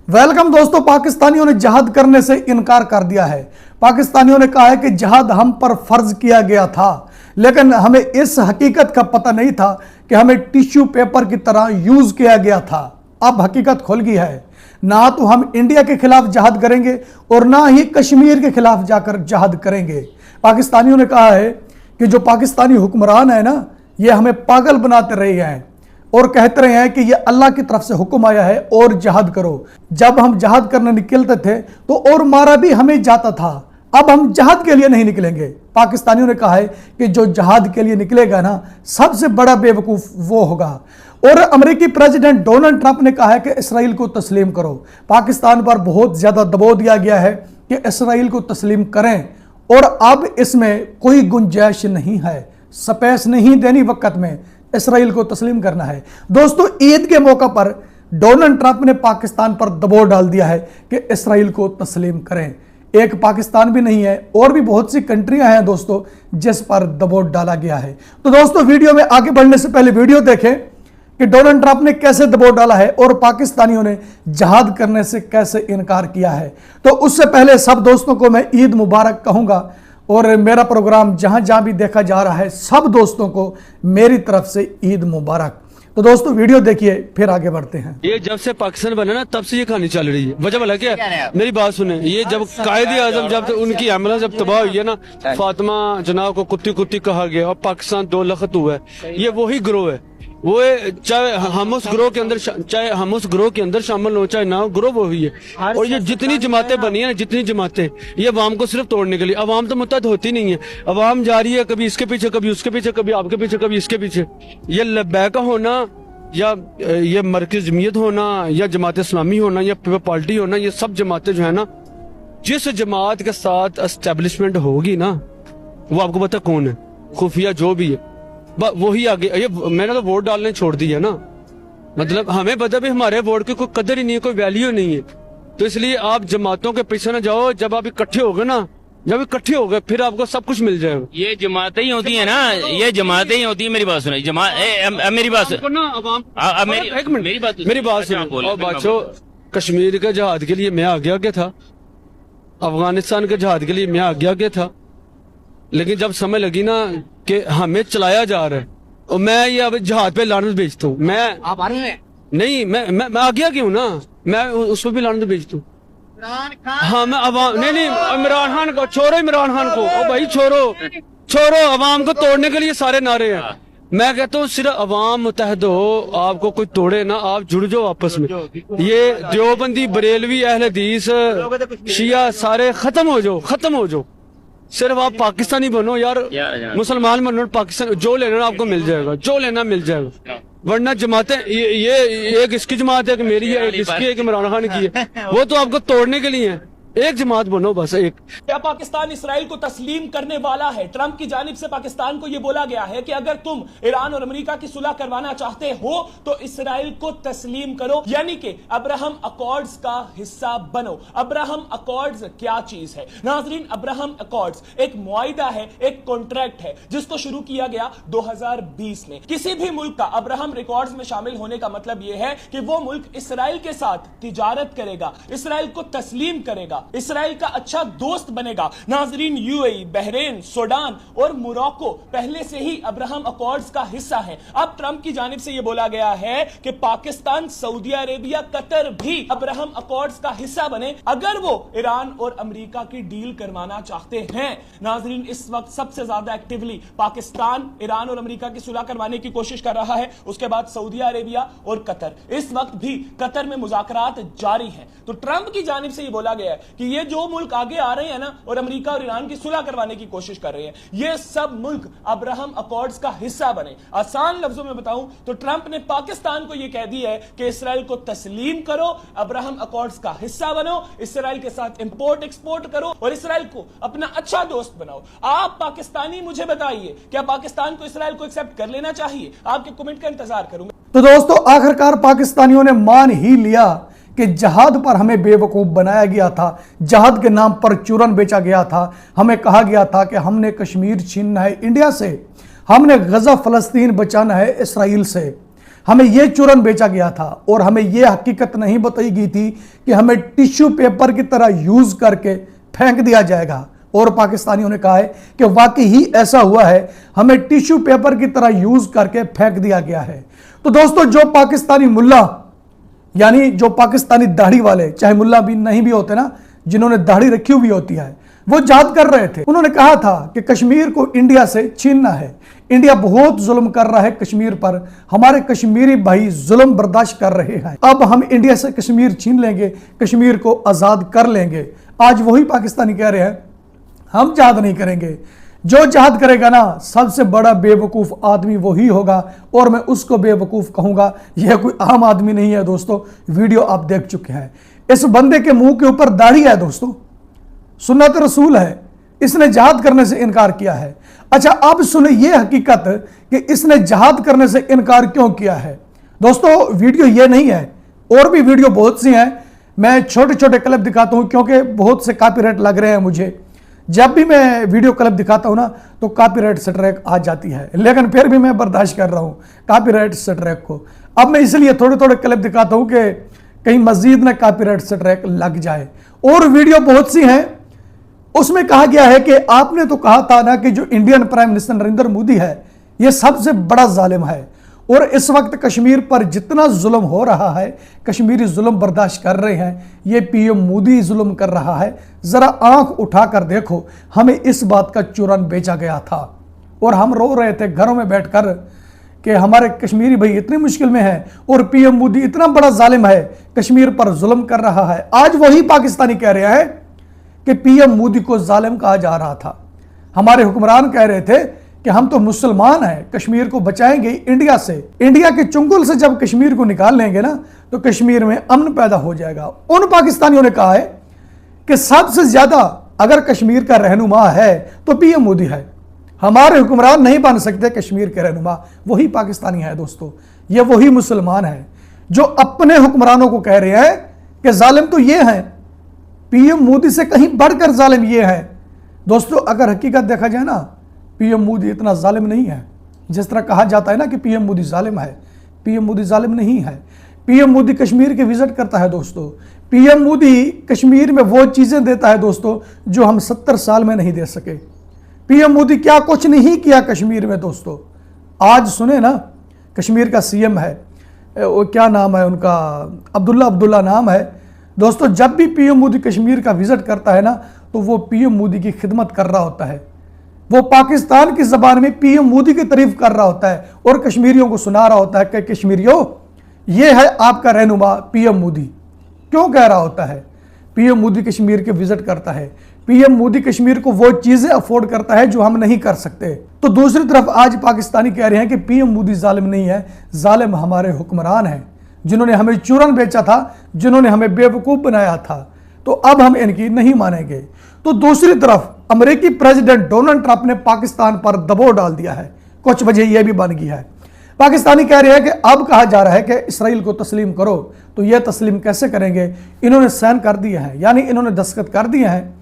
Welcome दोस्तों। पाकिस्तानियों ने जहाद करने से इनकार कर दिया है। पाकिस्तानियों ने कहा है कि जहाद हम पर फर्ज किया गया था, लेकिन हमें इस हकीकत का पता नहीं था कि हमें टिश्यू पेपर की तरह यूज किया गया था। अब हकीकत खुल गई है। ना तो हम इंडिया के खिलाफ जहाद करेंगे और ना ही कश्मीर के खिलाफ जाकर जहाद करेंगे। पाकिस्तानियों ने कहा है कि जो पाकिस्तानी हुक्मरान है ना, ये हमें पागल बनाते रहे हैं और कहते रहे हैं कि ये अल्लाह की तरफ से हुक्म आया है और जहाद करो। जब हम जहाद करने निकलते थे तो और मारा भी हमें जाता था। अब हम जहाद के लिए नहीं निकलेंगे। पाकिस्तानियों ने कहा है कि जो जहाद के लिए निकलेगा ना, सबसे बड़ा बेवकूफ वो होगा। और अमेरिकी प्रेसिडेंट डोनाल्ड ट्रंप ने कहा है कि इसराइल को तस्लीम करो। पाकिस्तान पर बहुत ज्यादा दबाव दिया गया है कि इसराइल को तस्लीम करें और अब इसमें कोई गुंजाइश नहीं है, स्पेस नहीं देनी वक्त में इसराइल को तस्लीम करना है। दोस्तों, ईद के मौका पर डोनाल्ड ट्रंप ने पाकिस्तान पर दबाव डाल दिया है कि इसराइल को तस्लीम करें। एक पाकिस्तान भी नहीं है, और भी बहुत सी कंट्रियां हैं दोस्तों जिस पर दबाव डाला गया है। तो दोस्तों, वीडियो में आगे बढ़ने से पहले वीडियो देखें कि डोनाल्ड ट्रंप ने कैसे दबाव डाला है और पाकिस्तानियों ने जहाद करने से कैसे इनकार किया है। तो उससे पहले सब दोस्तों को मैं ईद मुबारक कहूंगा और मेरा प्रोग्राम जहां जहां भी देखा जा रहा है सब दोस्तों को मेरी तरफ से ईद मुबारक। तो दोस्तों, वीडियो देखिए, फिर आगे बढ़ते हैं। ये जब से पाकिस्तान बना ना, तब से ये कहानी चल रही है। वजह भला क्या है? मेरी बात सुने। ये जब कायदे आजम, जब उनकी एम्बुलेंस जब तबाह हुई है ना, फातिमा जनाब को कुत्ती कुत्ती कहा गया और पाकिस्तान 2 लखत हुआ है। ये वही ग्रोह है। वो चाहे हम उस ग्रोह के अंदर शामिल हो, चाहे ना हो, ग्रोह वही है। और ये जितनी जमातें बनी है ना, जितनी जमातें, ये अवाम को सिर्फ तोड़ने के लिए। अवाम तो मुत्तहद होती नहीं है। अवाम जा रही है कभी इसके पीछे, कभी उसके पीछे, कभी आपके पीछे, कभी इसके पीछे। ये लब्बैका होना या ये मरकज जमीयत होना या जमात इस्लामी होना या पार्टी होना, ये सब जमातें जो है ना, जिस जमात के साथ एस्टेब्लिशमेंट होगी ना, वो आपको पता कौन है, खुफिया जो भी है, वही आगे। ये मैंने तो वोट डालने छोड़ दिया ना, मतलब हमें पता भी हमारे वोट की कोई कदर ही नहीं है, कोई वैल्यू नहीं है। तो इसलिए आप जमातों के पीछे ना जाओ। जब आप इकट्ठे हो गए ना, जब इकट्ठे हो गए फिर आपको सब कुछ मिल जाएगा। ये जमातें ही होती है ना, ये जमातें ही होती है। मेरी बात सुनो, मेरी बात मेरी बात सुनो बादशाह। कश्मीर के जहाद के लिए मैं आगे आगे था, अफगानिस्तान के जहाद के लिए मैं आगे आगे था, लेकिन जब समय लगी ना कि हमें चलाया जा रहा है और मैं ये अब जहाज पे लानत भेजता हूँ। मैं आप आ रहे हैं? नहीं, मैं आ गया क्यों ना, मैं उसको भी लानत भेजता हूँ। हाँ, मैं अवाम नहीं, इमरान खान को छोड़ो, इमरान खान को। ओ भाई छोड़ो, अवाम को तोड़ने के लिए सारे नारे हैं। मैं कहता हूँ सिर्फ अवाम मुत्तहद हो, आपको कोई तोड़े ना, आप जुड़ जाओ आपस में। ये देवबंदी, बरेलवी, अहले हदीस, शिया सारे खत्म हो जाओ। सिर्फ आप पाकिस्तानी बनो यार, मुसलमान बनो, पाकिस्तान जो लेना आपको मिल जाएगा, जो लेना मिल जाएगा। वरना जमातें ये एक इसकी जमात है कि मेरी है, एक इसकी है कि इमरान खान की है, वो तो आपको तोड़ने के लिए है। एक जमात बनो बस, एक। क्या पाकिस्तान इसराइल को तस्लीम करने वाला है? ट्रंप की जानिब से पाकिस्तान को यह बोला गया है कि अगर तुम ईरान और अमेरिका की सुलह करवाना चाहते हो तो इसराइल को तस्लीम करो, यानी कि अब्राहम अकॉर्ड्स का हिस्सा बनो। अब्राहम अकॉर्ड्स क्या चीज है नाजरीन? अब्राहम अकॉर्ड्स एक मुआहिदा है, एक कॉन्ट्रैक्ट है जिसको शुरू किया गया 2020 में। किसी भी मुल्क का अब्राहम रिकॉर्ड्स में शामिल होने का मतलब यह है कि वो मुल्क इसराइल के साथ तिजारत करेगा, इसराइल को तस्लीम करेगा, इसराइल का अच्छा दोस्त बनेगा। नाजरीन, यूएई, बहरीन, सूडान और मोरक्को पहले से ही अब्राहम अकॉर्ड्स का हिस्सा है। अब ट्रंप की जानिब से यह बोला गया है कि पाकिस्तान, सऊदी अरेबिया, कतर भी अब्राहम अकॉर्ड्स का हिस्सा बने अगर वो ईरान और अमेरिका की डील करवाना चाहते हैं। नाजरीन, इस वक्त सबसे ज्यादा एक्टिवली पाकिस्तान ईरान और अमेरिका की सुलह करवाने की कोशिश कर रहा है, उसके बाद सऊदी अरेबिया और कतर। इस वक्त भी कतर में मुज़ाकरात जारी हैं। तो ट्रंप की जानिब से यह बोला गया है कि ये जो मुल्क आगे आ रहे हैं ना और अमेरिका और ईरान की सुलह करवाने की कोशिश कर रहे हैं, ये सब मुल्क अब्राहम अकॉर्ड्स का हिस्सा बने। आसान लफ्जों में बताऊं तो ट्रंप ने पाकिस्तान को यह कह दिया है कि इसराइल को तस्लीम करो, अब्राहम अकॉर्ड्स का हिस्सा बनो, इसराइल के साथ इंपोर्ट एक्सपोर्ट करो और इसराइल को अपना अच्छा दोस्त बनाओ। आप पाकिस्तानी मुझे बताइए, क्या पाकिस्तान को इसराइल को एक्सेप्ट कर लेना चाहिए? आपके कमेंट का इंतजार करूंगा। तो दोस्तों, आखिरकार पाकिस्तानियों ने मान ही लिया कि जहाद पर हमें बेवकूफ़ बनाया गया था, जहाद के नाम पर चूरन बेचा गया था। हमें कहा गया था कि हमने कश्मीर छीनना है इंडिया से, हमने गजा फ़लस्तीन बचाना है इसराइल से, हमें यह चूरन बेचा गया था और हमें यह हकीकत नहीं बताई गई थी कि हमें टिश्यू पेपर की तरह यूज करके फेंक दिया जाएगा। और पाकिस्तानियों ने कहा है कि वाकई ही ऐसा हुआ है, हमें टिश्यू पेपर की तरह यूज करके फेंक दिया गया है। तो दोस्तों, जो पाकिस्तानी मुल्ला यानी जो पाकिस्तानी दाढ़ी वाले, चाहे मुल्ला भी नहीं भी होते ना, जिन्होंने दाढ़ी रखी हुई होती है, वो जिहाद कर रहे थे। उन्होंने कहा था कि कश्मीर को इंडिया से छीनना है, इंडिया बहुत जुल्म कर रहा है कश्मीर पर, हमारे कश्मीरी भाई जुल्म बर्दाश्त कर रहे हैं, अब हम इंडिया से कश्मीर छीन लेंगे, कश्मीर को आजाद कर लेंगे। आज वही पाकिस्तानी कह रहे हैं हम जिहाद नहीं करेंगे। जो जिहाद करेगा ना, सबसे बड़ा बेवकूफ आदमी वही होगा और मैं उसको बेवकूफ कहूंगा, यह कोई आम आदमी नहीं है। दोस्तों, वीडियो आप देख चुके हैं, इस बंदे के मुंह के ऊपर दाढ़ी है दोस्तों, सुन्नत रसूल है, इसने जिहाद करने से इनकार किया है। अच्छा, अब सुने ये हकीकत कि इसने जिहाद करने से इनकार क्यों किया है। दोस्तों, वीडियो ये नहीं है, और भी वीडियो बहुत सी हैं, मैं छोटे छोटे क्लिप दिखाता हूं क्योंकि बहुत से कॉपीराइट लग रहे हैं मुझे। जब भी मैं वीडियो क्लिप दिखाता हूं ना तो कॉपीराइट स्ट्राइक आ जाती है, लेकिन फिर भी मैं बर्दाश्त कर रहा हूं कॉपीराइट स्ट्राइक को। अब मैं इसलिए थोड़े थोड़े क्लिप दिखाता हूं कि कहीं मजीद ना कॉपीराइट स्ट्राइक लग जाए। और वीडियो बहुत सी हैं, उसमें कहा गया है कि आपने तो कहा था ना कि जो Indian prime minister Narendra Modi है यह सबसे बड़ा जालिम है, और इस वक्त कश्मीर पर जितना जुल्म हो रहा है, कश्मीरी जुल्म बर्दाश्त कर रहे हैं, ये पीएम मोदी जुल्म कर रहा है। जरा आंख उठाकर देखो, हमें इस बात का चूरन बेचा गया था और हम रो रहे थे घरों में बैठकर कि हमारे कश्मीरी भाई इतनी मुश्किल में है और पीएम मोदी इतना बड़ा जालिम है, कश्मीर पर जुल्म कर रहा है। आज वही पाकिस्तानी कह रहे हैं कि पीएम मोदी को जालिम कहा जा रहा था। हमारे हुक्मरान कह रहे थे कि हम तो मुसलमान हैं, कश्मीर को बचाएंगे इंडिया से, इंडिया के चुंगल से जब कश्मीर को निकाल लेंगे ना तो कश्मीर में अमन पैदा हो जाएगा। उन पाकिस्तानियों ने कहा है कि सबसे ज्यादा अगर कश्मीर का रहनुमा है तो पीएम मोदी है, हमारे हुक्मरान नहीं बन सकते कश्मीर के रहनुमा। वही पाकिस्तानी है दोस्तों, ये वही मुसलमान है जो अपने हुक्मरानों को कह रहे हैं कि जालिम तो ये हैं, पीएम मोदी से कहीं बढ़कर जालिम ये है। दोस्तों, अगर हकीकत देखा जाए ना, पीएम मोदी इतना जालिम नहीं है जिस तरह कहा जाता है ना कि पीएम मोदी जालिम है। पीएम मोदी जालिम नहीं है। पीएम मोदी कश्मीर के विजिट करता है दोस्तों, पीएम मोदी कश्मीर में वो चीजें देता है दोस्तों जो हम 70 साल में नहीं दे सके। पीएम मोदी क्या कुछ नहीं किया कश्मीर में दोस्तों। आज सुने ना, कश्मीर का सीएम है, वो क्या नाम है उनका, अब्दुल्ला नाम है दोस्तों। जब भी पीएम मोदी कश्मीर का विजिट करता है ना तो वो पीएम मोदी की खिदमत कर रहा होता है, वो पाकिस्तान की जबान में पीएम मोदी की तारीफ कर रहा होता है और कश्मीरियों को सुना रहा होता है कि कश्मीरियों ये है आपका रहनुमा पीएम मोदी। क्यों कह रहा होता है? पीएम मोदी कश्मीर के विजिट करता है, पीएम मोदी कश्मीर को वो चीजें अफोर्ड करता है जो हम नहीं कर सकते। तो दूसरी तरफ आज पाकिस्तानी कह रहे हैं कि पीएम मोदी जालिम नहीं है, जालिम हमारे हुक्मरान हैं जिन्होंने हमें चूरन बेचा था, जिन्होंने हमें बेवकूफ बनाया था, तो अब हम इनकी नहीं मानेंगे। तो दूसरी तरफ अमेरिकी प्रेसिडेंट डोनाल्ड ट्रंप ने पाकिस्तान पर दबाव डाल दिया है, कुछ वजह यह भी बन गई है। पाकिस्तानी कह रहे हैं कि अब कहा जा रहा है कि इसराइल को तस्लीम करो, तो यह तस्लीम कैसे करेंगे? इन्होंने साइन कर दिए हैं, यानी इन्होंने दस्तखत कर दिए हैं।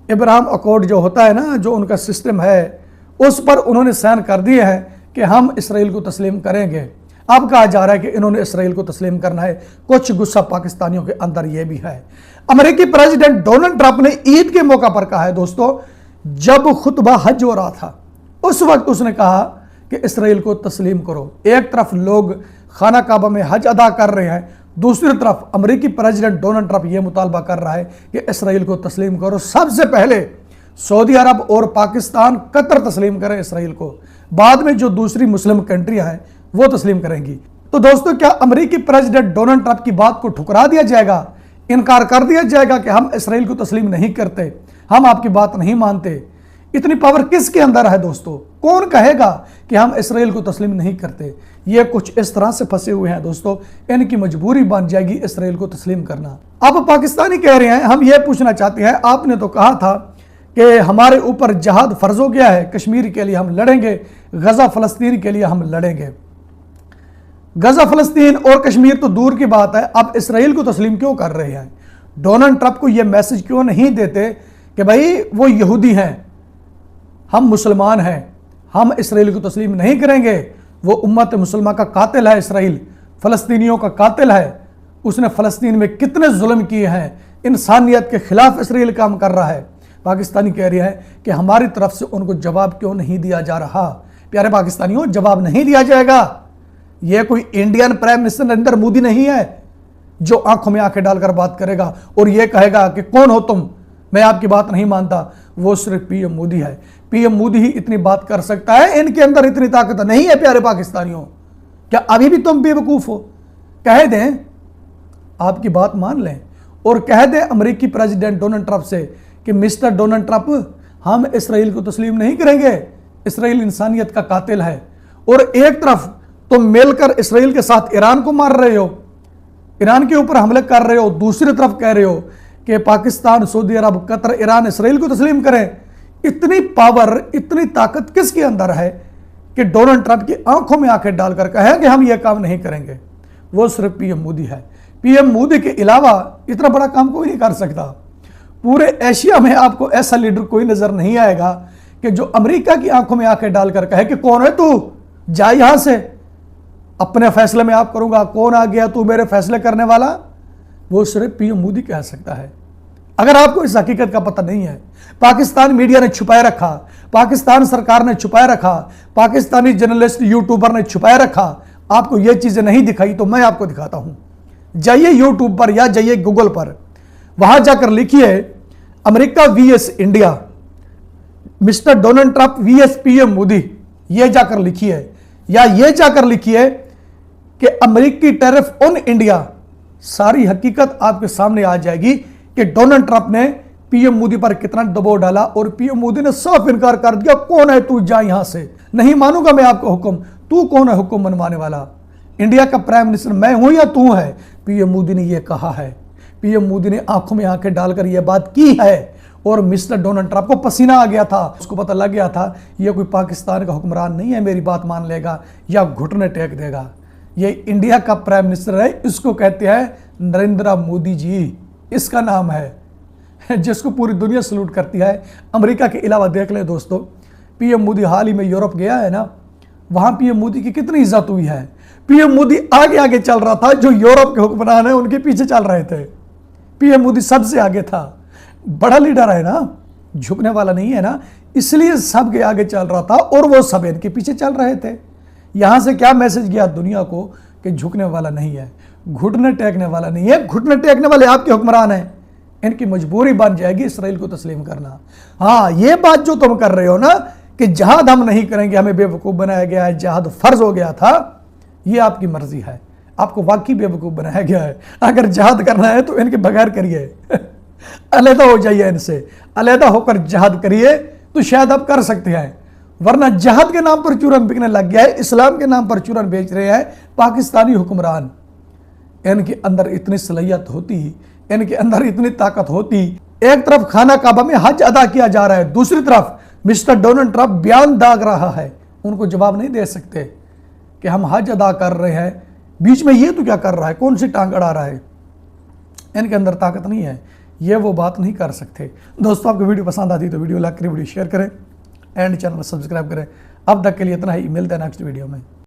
इब्राहिम अकॉर्ड जो होता है ना, जो उनका सिस्टम है, उस पर उन्होंने साइन कर दिए हैं कि हम इसराइल को तस्लीम करेंगे। अब कहा जा रहा है कि इन्होंने इसराइल को तस्लीम करना है। कुछ गुस्सा पाकिस्तानियों के अंदर यह भी है। अमेरिकी प्रेसिडेंट डोनाल्ड ट्रंप ने ईद के मौका पर कहा है दोस्तों, जब खुतबा हज हो रहा था उस वक्त उसने कहा कि इसराइल को तस्लीम करो। एक तरफ लोग खाना काबा में हज अदा कर रहे हैं, दूसरी तरफ अमेरिकी प्रेसिडेंट डोनाल्ड ट्रंप यह मुतालबा कर रहा है कि इसराइल को तस्लीम करो। सबसे पहले सऊदी अरब और पाकिस्तान, कतर तस्लीम करें इसराइल को, बाद में जो दूसरी मुस्लिम कंट्रियां हैं वो तस्लीम करेंगी। तो दोस्तों, क्या अमेरिकी प्रेसिडेंट डोनाल्ड ट्रंप की बात को ठुकरा दिया जाएगा, इनकार कर दिया जाएगा कि हम इसराइल को तस्लीम नहीं करते, हम आपकी बात नहीं मानते? इतनी पावर किसके अंदर है दोस्तों? कौन कहेगा कि हम इसराइल को तस्लीम नहीं करते? ये कुछ इस तरह से फंसे हुए हैं दोस्तों, इनकी मजबूरी बन जाएगी इसराइल को तस्लीम करना। अब पाकिस्तानी कह रहे हैं, हम ये पूछना चाहते हैं, आपने तो कहा था कि हमारे ऊपर जहाद फर्ज हो गया है, कश्मीर के लिए हम लड़ेंगे, गजा फलस्तीन के लिए हम लड़ेंगे। गजा फलस्तीन और कश्मीर तो दूर की बात है, अब इसराइल को तस्लीम क्यों कर रहे हैं? डोनाल्ड ट्रंप को यह मैसेज क्यों नहीं देते कि भाई वो यहूदी हैं, हम मुसलमान हैं, हम इसराइल को तस्लीम नहीं करेंगे, वो उम्मत मुसलमान का कातिल है इसराइल, फ़लस्तीनियों का कातिल है, उसने फ़लस्तीन में कितने जुल्म किए हैं, इंसानियत के खिलाफ इसराइल काम कर रहा है। पाकिस्तानी कह रही है कि हमारी तरफ से उनको जवाब क्यों नहीं दिया जा रहा। प्यारे पाकिस्तानियों, जवाब नहीं दिया जाएगा। यह कोई Indian prime minister Narendra Modi नहीं है जो आंखों में आंखें डालकर बात करेगा और यह कहेगा कि कौन हो तुम, मैं आपकी बात नहीं मानता। वो सिर्फ पीएम मोदी है। पीएम मोदी ही इतनी बात कर सकता है, इनके अंदर इतनी ताकत नहीं है। प्यारे पाकिस्तानियों, क्या अभी भी तुम बेवकूफ हो? कह दें आपकी बात मान लें और कह दें अमेरिकी प्रेसिडेंट डोनाल्ड ट्रंप से कि मिस्टर डोनाल्ड ट्रंप, हम इसराइल को तस्लीम नहीं करेंगे, इसराइल इंसानियत का कातिल है। और एक तरफ तुम मिलकर इसराइल के साथ ईरान को मार रहे हो, ईरान के ऊपर हमले कर रहे हो, दूसरी तरफ कह रहे हो कि पाकिस्तान, सऊदी अरब, कतर, ईरान इसराइल को तस्लीम करें। इतनी पावर, इतनी ताकत किसके अंदर है कि डोनाल्ड ट्रंप की आंखों में आंखें डालकर कहे कि हम यह काम नहीं करेंगे? वो सिर्फ पीएम मोदी है। पीएम मोदी के अलावा इतना बड़ा काम कोई नहीं कर सकता। पूरे एशिया में आपको ऐसा लीडर कोई नजर नहीं आएगा कि जो अमेरिका की आंखों में आंखें डालकर कहे कि कौन है तू, जा यहां से, अपने फैसले में आप करूंगा, कौन आ गया तू मेरे फैसले करने वाला? वो सिर्फ पीएम मोदी कह सकता है। अगर आपको इस हकीकत का पता नहीं है, पाकिस्तान मीडिया ने छुपाए रखा, पाकिस्तान सरकार ने छुपाए रखा, पाकिस्तानी जर्नलिस्ट, यूट्यूबर ने छुपाए रखा, आपको ये चीजें नहीं दिखाई तो मैं आपको दिखाता हूं। जाइए यूट्यूब पर या जाइए गूगल पर, वहां जाकर लिखिए America vs India, mister Donald Trump vs PM Modi, ये जाकर लिखिए, या ये जाकर लिखिए कि अमेरिकी टैरिफ ऑन इंडिया। सारी हकीकत आपके सामने आ जाएगी कि डोनाल्ड ट्रंप ने पीएम मोदी पर कितना दबाव डाला और पीएम मोदी ने साफ इनकार कर दिया, कौन है तू, जा यहां से, नहीं मानूंगा मैं आपका हुक्म। तू कौन है हुक्म मनवाने वाला? इंडिया का प्राइम मिनिस्टर मैं हूं या तू है? पीएम मोदी ने यह कहा है। पीएम मोदी ने आंखों में आंखें डालकर यह बात की है और मिस्टर डोनाल्ड ट्रंप को पसीना आ गया था, उसको पता लग गया था यह कोई पाकिस्तान का हुक्मरान नहीं है, मेरी बात मान लेगा या घुटने टेक देगा। ये इंडिया का प्राइम मिनिस्टर है, इसको कहते हैं नरेंद्र मोदी जी, इसका नाम है, जिसको पूरी दुनिया सलूट करती है। अमेरिका के अलावा देख ले दोस्तों, पीएम मोदी हाल ही में यूरोप गया है ना, वहां पीएम मोदी की कितनी इज्जत हुई है। पीएम मोदी आगे आगे चल रहा था, जो यूरोप के हुक्मरान है उनके पीछे चल रहे थे। पीएम मोदी सबसे आगे था, बड़ा लीडर है ना, झुकने वाला नहीं है ना, इसलिए सबके आगे चल रहा था और वो सब इनके पीछे चल रहे थे। यहां से क्या मैसेज गया दुनिया को कि झुकने वाला नहीं है, घुटने टेकने वाला नहीं है। घुटने टेकने वाले आपके हुक्मरान हैं, इनकी मजबूरी बन जाएगी इसराइल को तस्लीम करना। हाँ, ये बात जो तुम कर रहे हो ना कि जहाद हम नहीं करेंगे, हमें बेवकूफ़ बनाया गया है, जहाद फर्ज हो गया था, ये आपकी मर्जी है, आपको वाकई बेवकूफ़ बनाया गया है। अगर जहाद करना है तो इनके बगैर करिए, अलहदा हो जाइए इनसे, अलहदा होकर जहाद करिए तो शायद आप कर सकते हैं। वरना जहाद के नाम पर चूरन बिकने लग गया है, इस्लाम के नाम पर चूरन बेच रहे हैं पाकिस्तानी हुक्मरान। इनके अंदर इतनी सलाहियत होती, इनके अंदर इतनी ताकत होती, एक तरफ खाना काबा में हज अदा किया जा रहा है, दूसरी तरफ मिस्टर डोनाल्ड ट्रंप बयान दाग रहा है, उनको जवाब नहीं दे सकते कि हम हज अदा कर रहे हैं, बीच में ये तो क्या कर रहा है, कौन सी टांग अड़ा रहा है। इनके अंदर ताकत नहीं है, ये वो बात नहीं कर सकते। दोस्तों, आपको वीडियो पसंद आती तो वीडियो लाइक करें, वीडियो शेयर करें एंड चैनल को सब्सक्राइब करें। अब तक के लिए इतना ही, मिलते हैं नेक्स्ट वीडियो में।